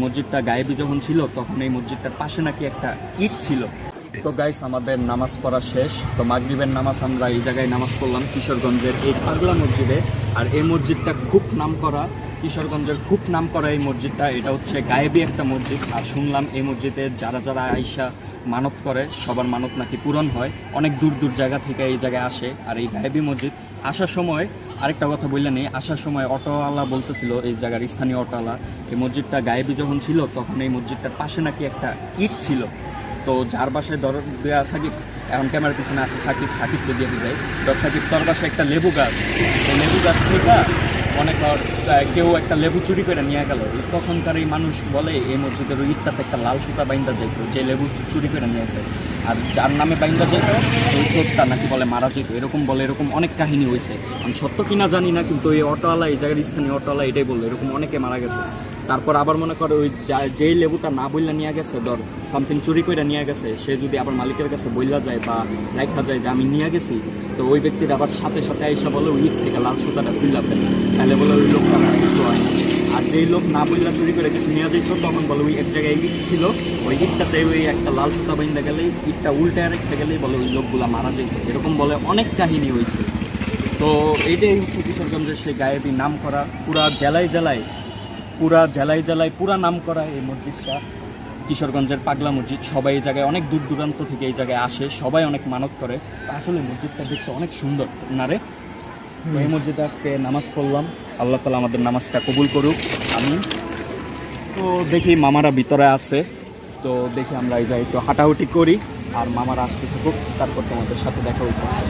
মসজিদটা গায়েবী যখন ছিল তখন এই মসজিদটার পাশে নাকি একটা ইট ছিল। তো গাইস, আমাদের নামাজ পড়া শেষ। তো মাগরিবের নামাজ আমরা এই জায়গায় নামাজ পড়লাম, কিশোরগঞ্জের এই পাগলা মসজিদে। আর এই মসজিদটা খুব নামকরা, কিশোরগঞ্জের খুব নামকরা এই মসজিদটা। এটা হচ্ছে গায়েবী একটা মসজিদ। আর শুনলাম এই মসজিদে যারা যারা আইসা মানত করে সবার মানত নাকি পূরণ হয়। অনেক দূর দূর জায়গা থেকে এই জায়গায় আসে। আর এই গায়েবী মসজিদ আসার সময় আরেকটা কথা বললে নেই, আসার সময় অটোওয়ালা বলতেছিল, এই জায়গার স্থানীয় অটোওয়ালা, এই মসজিদটা গায়েবী যখন ছিল তখন এই মসজিদটার পাশে নাকি একটা ইট ছিল। তো যার বাসায় দর দেওয়া সাকিব, এখন ক্যামেরার পিছনে আছে সাকিব, সাকিবকে দিয়ে যায়। তো সাকিব, তোর বাসায় একটা লেবু গাছ, এই লেবু গাছ থেকে অনেক কেউ একটা লেবু চুরি করে নিয়ে গেল। তখনকার এই মানুষ বলে এই মসজিদের ওই ইটটাতে একটা লাল সুতা বাইন্দা যেত, যে লেবু চুরি করে নিয়েছে। আর যার নামে বাইন্দা যেত ওই চোরটা নাকি বলে মারা যেত, এরকম বলে। এরকম অনেক কাহিনী হয়েছে, আমি সত্য কিনা জানি না, কিন্তু এই অটোওয়ালা, এই জায়গার স্থানীয় অটোওয়ালা এটাই বললো, এরকম অনেকে মারা গেছে। তারপর আবার মনে করো ওই যেই লেবুটা না বললে নিয়ে গেছে, ধর সামথিং চুরি করে নিয়ে গেছে, সে যদি আবার মালিকের কাছে বইলা যায় বা লেখা যায় যে আমি নিয়ে গেছি, তো ওই ব্যক্তির আবার সাথে সাথে আইসা বলে ওই ইট থেকে লাল সুতাটা খুললা ফেলে, তাহলে বলে ওই লোকটা কিছু হয় না। আর যেই লোক না বললা চুরি করে কিছু নিয়ে যেত, তখন বলে ওই এক জায়গায় ইট ছিল, ওই ইটটাতে ওই একটা লাল সুতা বাইন্দা গেলেই, ইটটা উল্টে রেখে গেলেই বলে ওই লোকগুলা মারা যেত। এরকম বলে অনেক কাহিনী হয়েছে। তো এইটাই হচ্ছে কিশোরগঞ্জের সেই গায়েবী নাম করা, পুরা জেলায় জেলায় পুরা নাম করা এই মসজিদটা, কিশোরগঞ্জের পাগলা মসজিদ। সবাই এই জায়গায় অনেক দূর দূরান্ত থেকে এই জায়গায় আসে, সবাই অনেক মানত করে। আসলে মসজিদটা দেখতে অনেক সুন্দর না রে? এই মসজিদে আজকে নামাজ পড়লাম, আল্লাহ তাআলা আমাদের নামাজটা কবুল করুক, আমিন। তো দেখি মামারা ভিতরে আছে, তো দেখি আমরা এই জায়গায় একটু হাঁটাহুটি করি, আর মামারা আসতে থাকুক, তারপর তোমাদের সাথে দেখা হইতেছে।